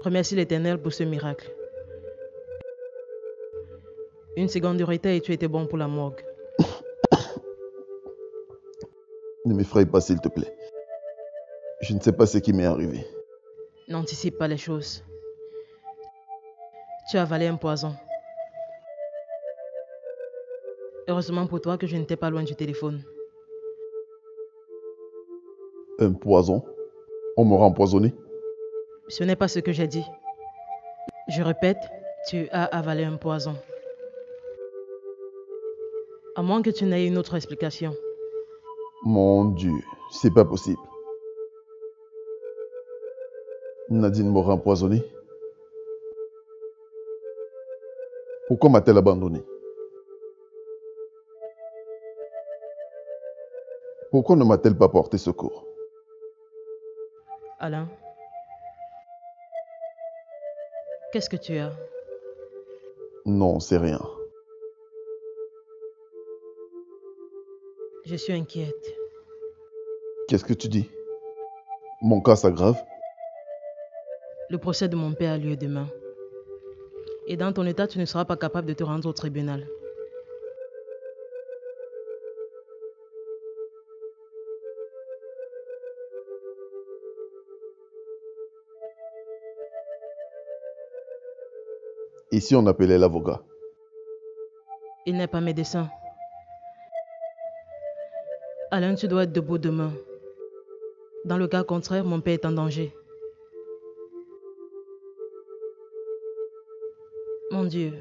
Remercie l'Éternel pour ce miracle. Une seconde de retard et tu étais bon pour la morgue. Ne m'effraie pas, s'il te plaît. Je ne sais pas ce qui m'est arrivé. N'anticipe pas les choses. Tu as avalé un poison. Heureusement pour toi que je n'étais pas loin du téléphone. Un poison? On m'aura empoisonné? Ce n'est pas ce que j'ai dit. Je répète, tu as avalé un poison. À moins que tu n'aies une autre explication. Mon Dieu, c'est pas possible. Nadine m'aura empoisonné. Pourquoi m'a-t-elle abandonné? Pourquoi ne m'a-t-elle pas porté secours? Alain, qu'est-ce que tu as? Non, c'est rien. Je suis inquiète. Qu'est-ce que tu dis? Mon cas s'aggrave? Le procès de mon père a lieu demain. Et dans ton état, tu ne seras pas capable de te rendre au tribunal. Et si on appelait l'avocat? Il n'est pas médecin. Alain, tu dois être debout demain. Dans le cas contraire, mon père est en danger. Mon Dieu.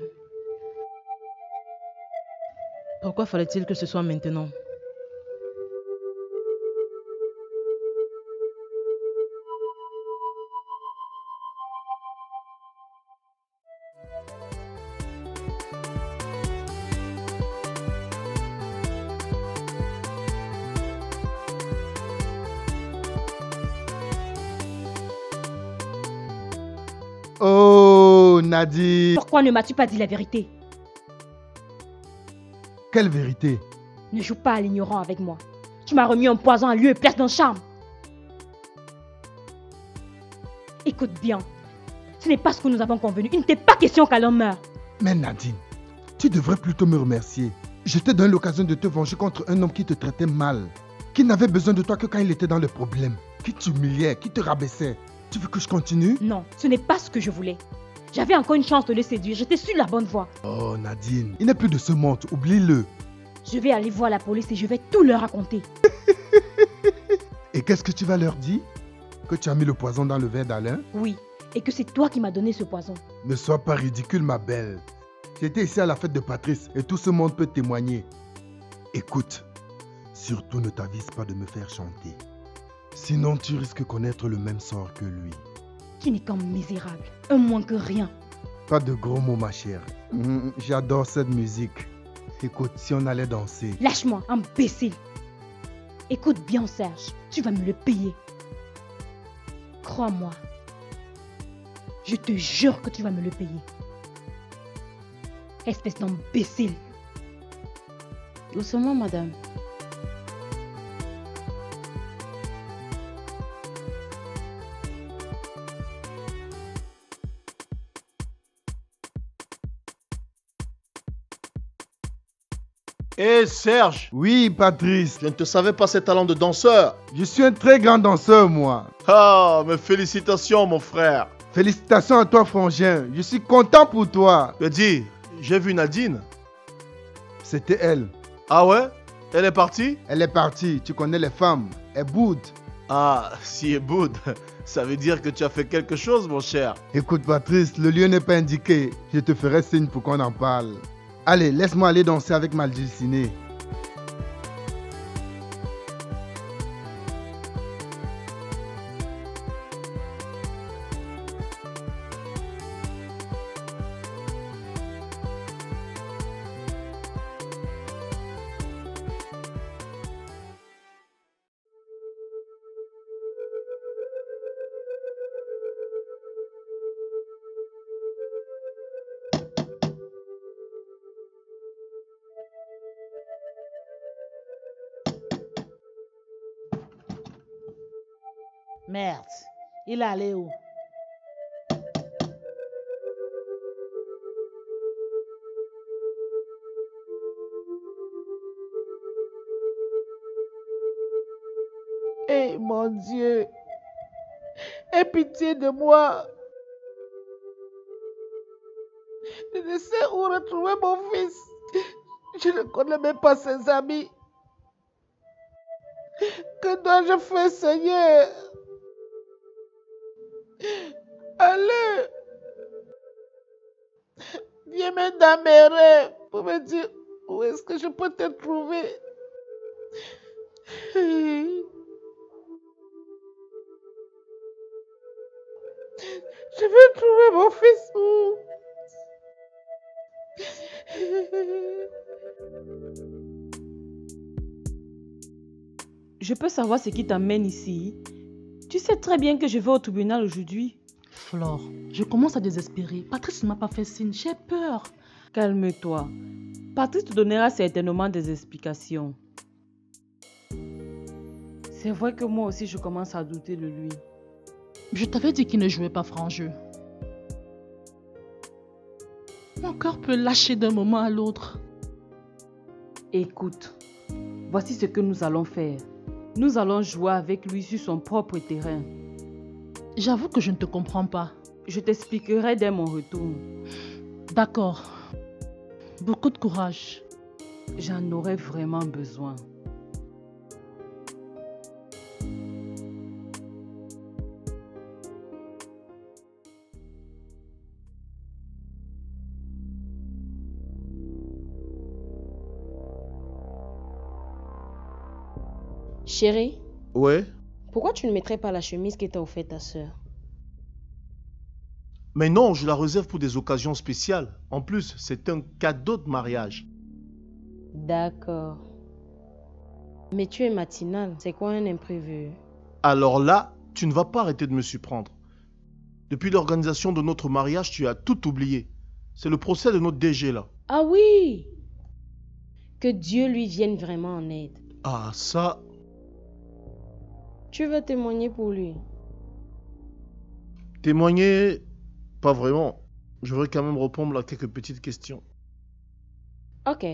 Pourquoi fallait-il que ce soit maintenant? Oh, Nadine! Pourquoi ne m'as-tu pas dit la vérité? Quelle vérité? Ne joue pas à l'ignorant avec moi. Tu m'as remis un poison en lieu et place d'un charme. Écoute bien. Ce n'est pas ce que nous avons convenu. Il n'était pas question qu'Alain meure. Mais Nadine, tu devrais plutôt me remercier. Je t'ai donné l'occasion de te venger contre un homme qui te traitait mal, qui n'avait besoin de toi que quand il était dans le problème, qui t'humiliait, qui te rabaissait. Tu veux que je continue? Non, ce n'est pas ce que je voulais. J'avais encore une chance de le séduire. J'étais sur la bonne voie. Oh Nadine, il n'est plus de ce monde, oublie-le. Je vais aller voir la police et je vais tout leur raconter. Et qu'est-ce que tu vas leur dire? Que tu as mis le poison dans le verre d'Alain? Oui, et que c'est toi qui m'as donné ce poison. Ne sois pas ridicule, ma belle. J'étais ici à la fête de Patrice et tout ce monde peut témoigner. Écoute, surtout ne t'avise pas de me faire chanter. Sinon, tu risques de connaître le même sort que lui. Tu n'es qu'un misérable, un moins que rien. Pas de gros mots, ma chère. J'adore cette musique. Écoute, si on allait danser... Lâche-moi, imbécile. Écoute bien, Serge, tu vas me le payer. Crois-moi. Je te jure que tu vas me le payer. Espèce d'imbécile. Doucement, madame. Hé Serge, Oui, Patrice. je ne te savais pas ces talents de danseur. Je suis un très grand danseur, moi. Ah, mes félicitations mon frère. Félicitations à toi, frangin. Je suis content pour toi. Mais dis, j'ai vu Nadine. C'était elle. Ah ouais? Elle est partie? Elle est partie. Tu connais les femmes. Elle boude. Ah, si elle boude, ça veut dire que tu as fait quelque chose mon cher. Écoute, Patrice, le lieu n'est pas indiqué. Je te ferai signe pour qu'on en parle. Allez, laisse-moi aller danser avec ma dulcinée. Merde, il est allé où? Eh mon Dieu, aie pitié de moi. Je ne sais où retrouver mon fils. Je ne connais même pas ses amis. Que dois-je faire, Seigneur? Allez, viens même dans mes rêves pour me dire où est-ce que je peux te trouver. Je veux trouver mon fils où? Je peux savoir ce qui t'amène ici? Tu sais très bien que je vais au tribunal aujourd'hui. Flore, je commence à désespérer. Patrice ne m'a pas fait signe, j'ai peur. Calme-toi. Patrice te donnera certainement des explications. C'est vrai que moi aussi je commence à douter de lui. Je t'avais dit qu'il ne jouait pas franc jeu. Mon cœur peut lâcher d'un moment à l'autre. Écoute, voici ce que nous allons faire. Nous allons jouer avec lui sur son propre terrain. J'avoue que je ne te comprends pas. Je t'expliquerai dès mon retour. D'accord. Beaucoup de courage. J'en aurai vraiment besoin. Chérie, Ouais? pourquoi tu ne mettrais pas la chemise que t'a offerte ta soeur? Mais non, je la réserve pour des occasions spéciales. En plus, c'est un cadeau de mariage. D'accord. Mais tu es matinale, c'est quoi un imprévu? Alors là, tu ne vas pas arrêter de me surprendre. Depuis l'organisation de notre mariage, tu as tout oublié. C'est le procès de notre DG là. Ah oui! Que Dieu lui vienne vraiment en aide. Ah ça... Tu veux témoigner pour lui? Témoigner... Pas vraiment. Je voudrais quand même répondre à quelques petites questions. Ok.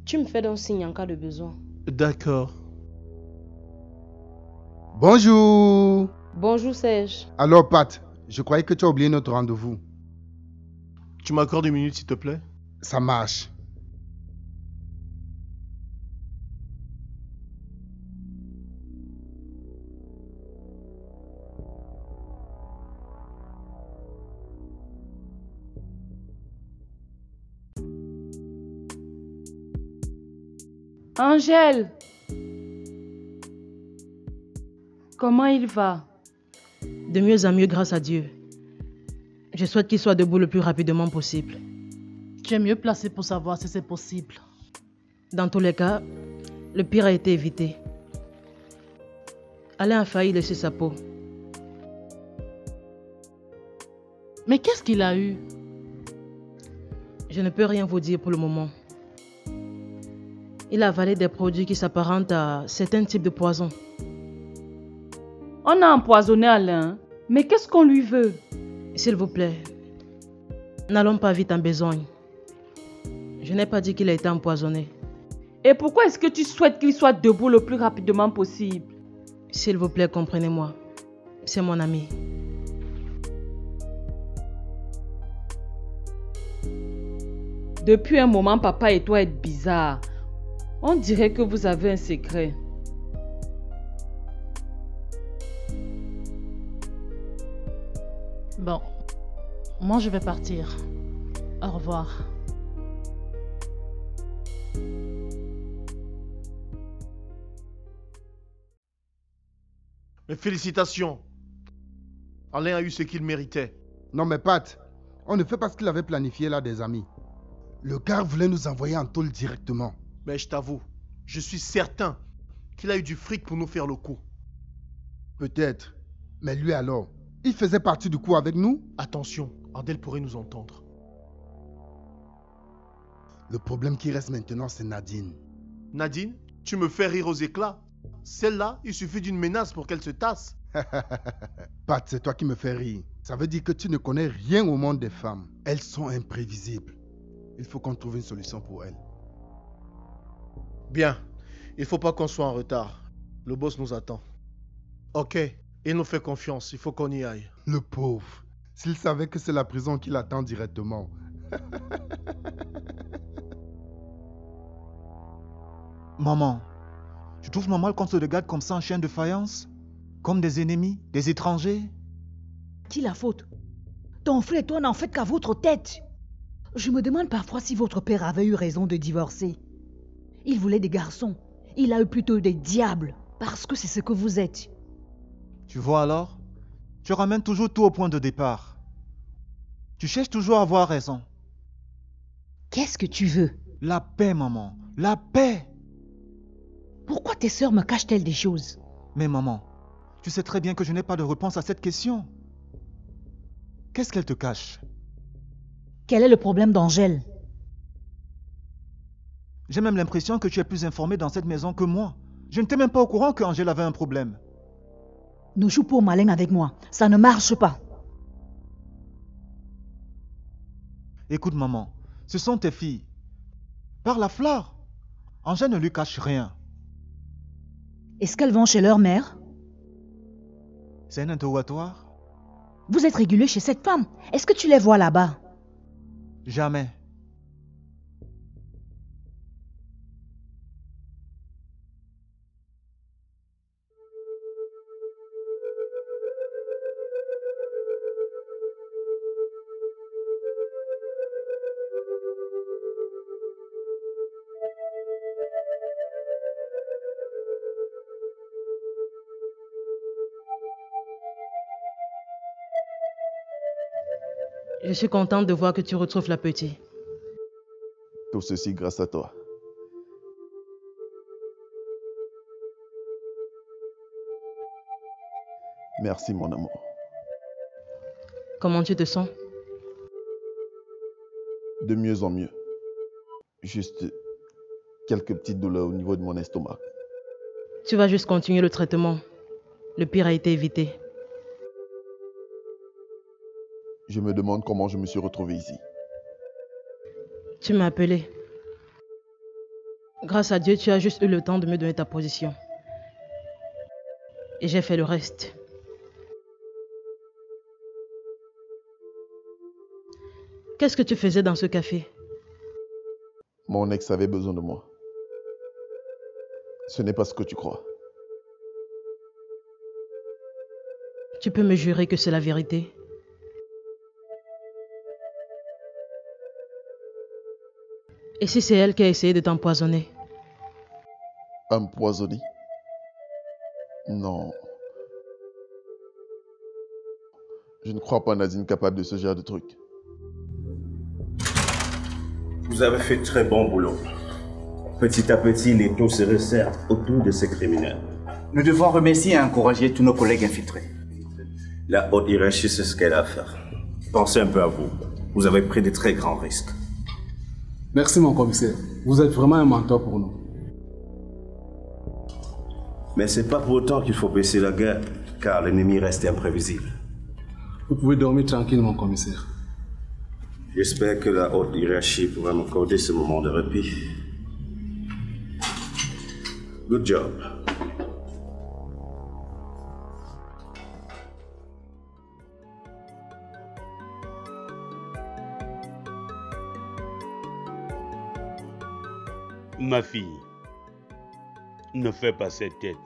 Tu me fais donc signe en cas de besoin. D'accord. Bonjour. Bonjour Serge. Alors Pat, je croyais que tu as oublié notre rendez-vous. Tu m'accordes une minute s'il te plaît? Ça marche. Angèle! Comment il va? De mieux en mieux grâce à Dieu. Je souhaite qu'il soit debout le plus rapidement possible. Tu es mieux placé pour savoir si c'est possible. Dans tous les cas, le pire a été évité. Alain a failli laisser sa peau. Mais qu'est-ce qu'il a eu? Je ne peux rien vous dire pour le moment. Il a avalé des produits qui s'apparentent à certains types de poisons. On a empoisonné Alain, mais qu'est-ce qu'on lui veut? S'il vous plaît, n'allons pas vite en besogne. Je n'ai pas dit qu'il a été empoisonné. Et pourquoi est-ce que tu souhaites qu'il soit debout le plus rapidement possible? S'il vous plaît, comprenez-moi. C'est mon ami. Depuis un moment, papa et toi êtes bizarres. On dirait que vous avez un secret. Bon, moi je vais partir. Au revoir. Mais félicitations. Alain a eu ce qu'il méritait. Non mais Pat, on ne fait pas ce qu'il avait planifié là des amis. Le gars voulait nous envoyer en tôle directement. Mais je t'avoue, je suis certain qu'il a eu du fric pour nous faire le coup. Peut-être. Mais lui alors, il faisait partie du coup avec nous? Attention, Ardel pourrait nous entendre. Le problème qui reste maintenant, c'est Nadine. Nadine, tu me fais rire aux éclats. Celle-là, il suffit d'une menace pour qu'elle se tasse. Pat, c'est toi qui me fais rire. Ça veut dire que tu ne connais rien au monde des femmes. Elles sont imprévisibles. Il faut qu'on trouve une solution pour elles. Bien, il faut pas qu'on soit en retard. Le boss nous attend. Ok, il nous fait confiance, il faut qu'on y aille. Le pauvre. S'il savait que c'est la prison qui l'attend directement. Maman, tu trouves normal qu'on se regarde comme ça en chien de faïence? Comme des ennemis, des étrangers? Qui la faute? Ton frère et toi n'en faites qu'à votre tête. Je me demande parfois si votre père avait eu raison de divorcer. Il voulait des garçons. Il a eu plutôt des diables, parce que c'est ce que vous êtes. Tu vois alors? Tu ramènes toujours tout au point de départ. Tu cherches toujours à avoir raison. Qu'est-ce que tu veux? La paix, maman. La paix! Pourquoi tes sœurs me cachent-elles des choses? Mais maman, tu sais très bien que je n'ai pas de réponse à cette question. Qu'est-ce qu'elle te cache? Quel est le problème d'Angèle? J'ai même l'impression que tu es plus informée dans cette maison que moi. Je n'étais même pas au courant qu'Angèle avait un problème. Ne joue pas au malin avec moi. Ça ne marche pas. Écoute, maman, ce sont tes filles. Par la fleur, Angèle ne lui cache rien. Est-ce qu'elles vont chez leur mère? C'est un interrogatoire? Vous êtes régulier chez cette femme. Est-ce que tu les vois là-bas? Jamais. Je suis contente de voir que tu retrouves la petite. Tout ceci grâce à toi. Merci, mon amour. Comment tu te sens? De mieux en mieux. Juste quelques petites douleurs au niveau de mon estomac. Tu vas juste continuer le traitement. Le pire a été évité. Je me demande comment je me suis retrouvé ici. Tu m'as appelé. Grâce à Dieu, tu as juste eu le temps de me donner ta position. Et j'ai fait le reste. Qu'est-ce que tu faisais dans ce café? Mon ex avait besoin de moi. Ce n'est pas ce que tu crois. Tu peux me jurer que c'est la vérité? Et si c'est elle qui a essayé de t'empoisonner? Empoisonné? Non. Je ne crois pas Nadine capable de ce genre de truc. Vous avez fait très bon boulot. Petit à petit, les taux se resserrent autour de ces criminels. Nous devons remercier et encourager tous nos collègues infiltrés. La haute hiérarchie, c'est ce qu'elle a à faire. Pensez un peu à vous. Vous avez pris de très grands risques. Merci mon commissaire. Vous êtes vraiment un mentor pour nous. Mais c'est pas pour autant qu'il faut baisser la garde, car l'ennemi reste imprévisible. Vous pouvez dormir tranquille mon commissaire. J'espère que la haute hiérarchie pourra m'accorder ce moment de répit. Good job. Ma fille, ne fais pas cette tête.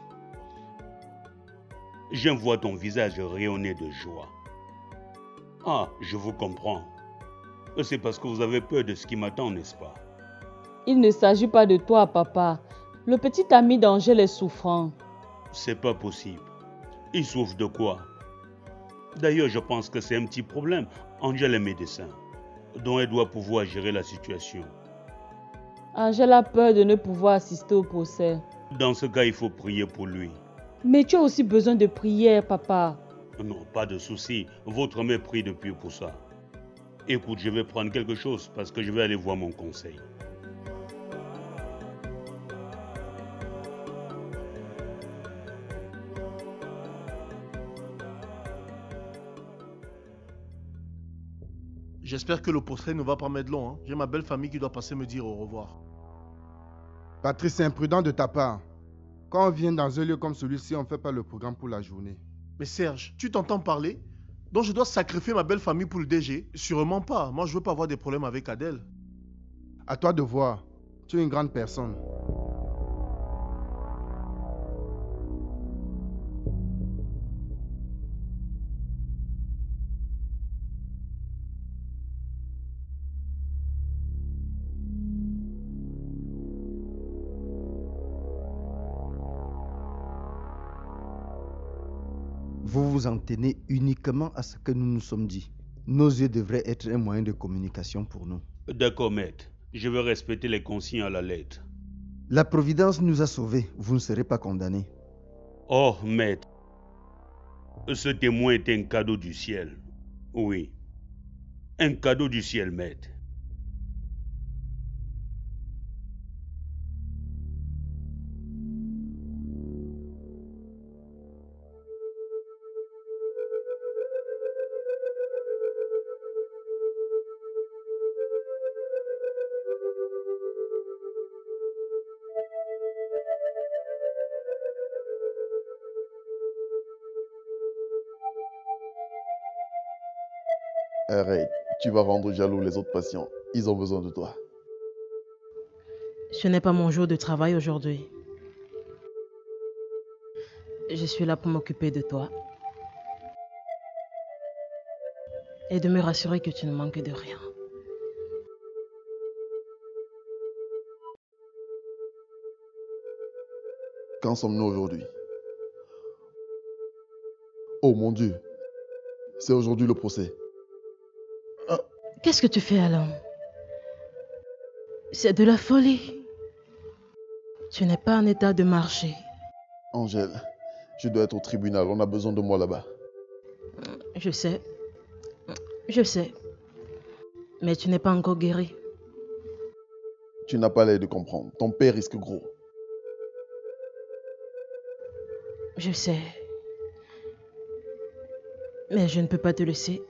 Je vois ton visage rayonner de joie. Ah, je vous comprends. C'est parce que vous avez peur de ce qui m'attend, n'est-ce pas? Il ne s'agit pas de toi, papa. Le petit ami d'Angèle est souffrant. C'est pas possible. Il souffre de quoi? D'ailleurs, je pense que c'est un petit problème. Angèle est médecin, donc elle doit pouvoir gérer la situation. Angèle a peur de ne pouvoir assister au procès. Dans ce cas, il faut prier pour lui. Mais tu as aussi besoin de prière, papa. Non, pas de souci. Votre mère prie depuis pour ça. Écoute, je vais prendre quelque chose parce que je vais aller voir mon conseil. J'espère que le procès ne va pas mettre long. Hein. J'ai ma belle famille qui doit passer me dire au revoir. Patrice, c'est imprudent de ta part. Quand on vient dans un lieu comme celui-ci, on ne fait pas le programme pour la journée. Mais Serge, tu t'entends parler? Donc je dois sacrifier ma belle famille pour le DG? Sûrement pas. Moi, je veux pas avoir des problèmes avec Adèle. À toi de voir. Tu es une grande personne. Vous vous en tenez uniquement à ce que nous nous sommes dit. Nos yeux devraient être un moyen de communication pour nous. D'accord, maître. Je vais respecter les consignes à la lettre. La Providence nous a sauvés. Vous ne serez pas condamnés. Oh, maître. Ce témoin est un cadeau du ciel. Oui. Un cadeau du ciel, maître. Arrête, tu vas rendre jaloux les autres patients. Ils ont besoin de toi. Ce n'est pas mon jour de travail aujourd'hui. Je suis là pour m'occuper de toi. Et de me rassurer que tu ne manques de rien. Quand sommes-nous aujourd'hui? Oh mon Dieu, c'est aujourd'hui le procès. Qu'est-ce que tu fais, Alain? C'est de la folie. Tu n'es pas en état de marcher. Angèle, je dois être au tribunal. On a besoin de moi là-bas. Je sais. Je sais. Mais tu n'es pas encore guéri. Tu n'as pas l'air de comprendre. Ton père risque gros. Je sais. Mais je ne peux pas te laisser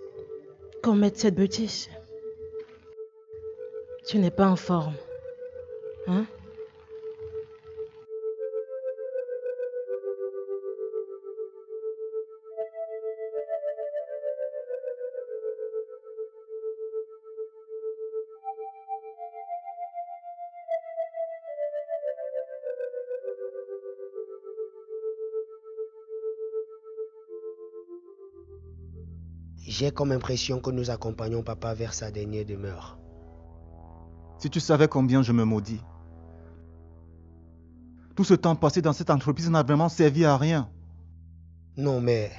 commettre cette bêtise. Tu n'es pas en forme. Hein? J'ai comme impression que nous accompagnons papa vers sa dernière demeure. Si tu savais combien je me maudis. Tout ce temps passé dans cette entreprise n'a vraiment servi à rien. Non, mais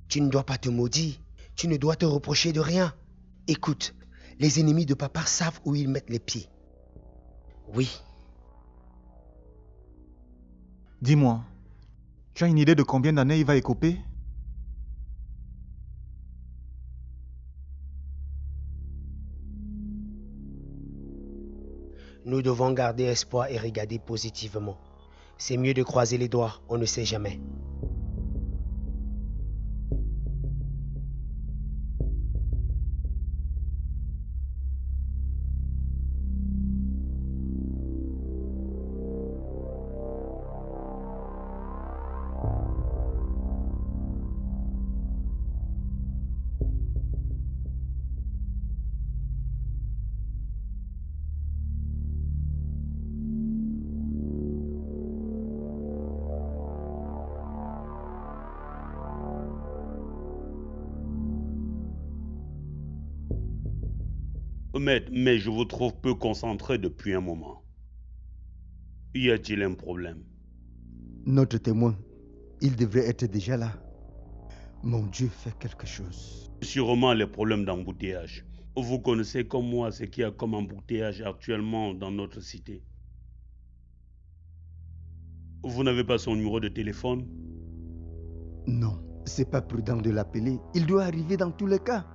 tu ne dois pas te maudire. Tu ne dois te reprocher de rien. Écoute, les ennemis de papa savent où ils mettent les pieds. Oui. Dis-moi, tu as une idée de combien d'années il va écoper? Nous devons garder espoir et regarder positivement. C'est mieux de croiser les doigts, on ne sait jamais. Maître, mais je vous trouve peu concentré depuis un moment. Y a-t-il un problème? Notre témoin, il devrait être déjà là. Mon Dieu fait quelque chose. Sûrement les problèmes d'embouteillage. Vous connaissez comme moi ce qu'il y a comme embouteillage actuellement dans notre cité. Vous n'avez pas son numéro de téléphone? Non, c'est pas prudent de l'appeler. Il doit arriver dans tous les cas.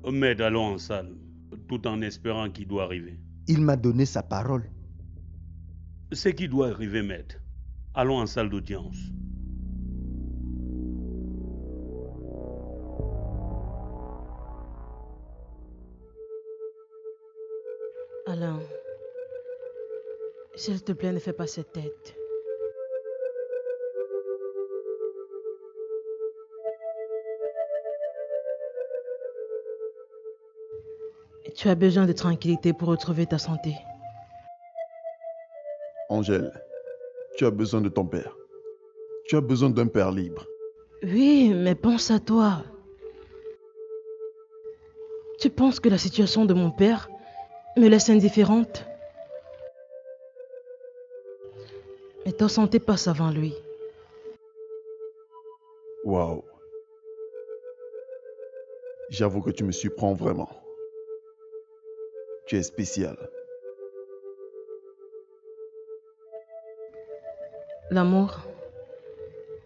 Maître, allons en salle, tout en espérant qu'il doit arriver. Il m'a donné sa parole. C'est qui doit arriver, maître. Allons en salle d'audience. Alain, S'il te plaît, ne fais pas cette tête. Tu as besoin de tranquillité pour retrouver ta santé. Angèle, tu as besoin de ton père. Tu as besoin d'un père libre. Oui, mais pense à toi. Tu penses que la situation de mon père me laisse indifférente? Mais ta santé passe avant lui. Waouh. J'avoue que tu me surprends vraiment. Tu es spécial. L'amour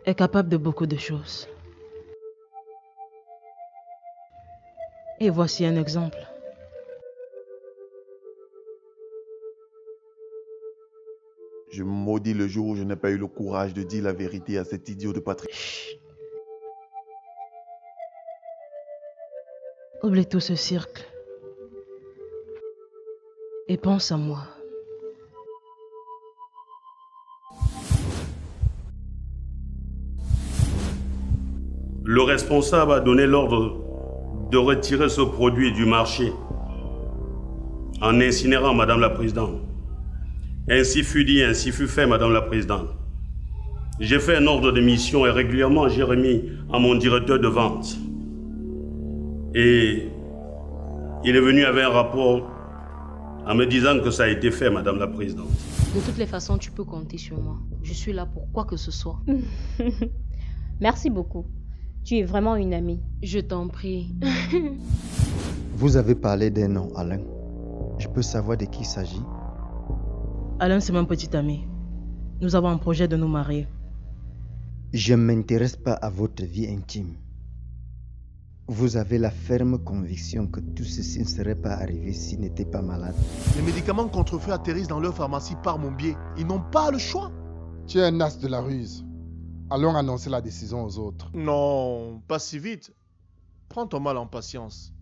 est capable de beaucoup de choses. Et voici un exemple. Je maudis le jour où je n'ai pas eu le courage de dire la vérité à cet idiot de Patrick. Chut. Oublie tout ce cirque. Et pense à moi. Le responsable a donné l'ordre de retirer ce produit du marché en incinérant, Madame la Présidente. Ainsi fut dit, ainsi fut fait, Madame la Présidente. J'ai fait un ordre de mission et régulièrement j'ai remis à mon directeur de vente. Et il est venu avec un rapport en me disant que ça a été fait, Madame la Présidente. De toutes les façons, tu peux compter sur moi. Je suis là pour quoi que ce soit. Merci beaucoup. Tu es vraiment une amie. Je t'en prie. Vous avez parlé d'un nom, Alain. Je peux savoir de qui il s'agit? Alain, c'est mon petit ami. Nous avons un projet de nous marier. Je ne m'intéresse pas à votre vie intime. Vous avez la ferme conviction que tout ceci ne serait pas arrivé s'il n'était pas malade. Les médicaments contre-feu atterrissent dans leur pharmacie par mon biais. Ils n'ont pas le choix. Tu es un as de la ruse. Allons annoncer la décision aux autres. Non, pas si vite. Prends ton mal en patience.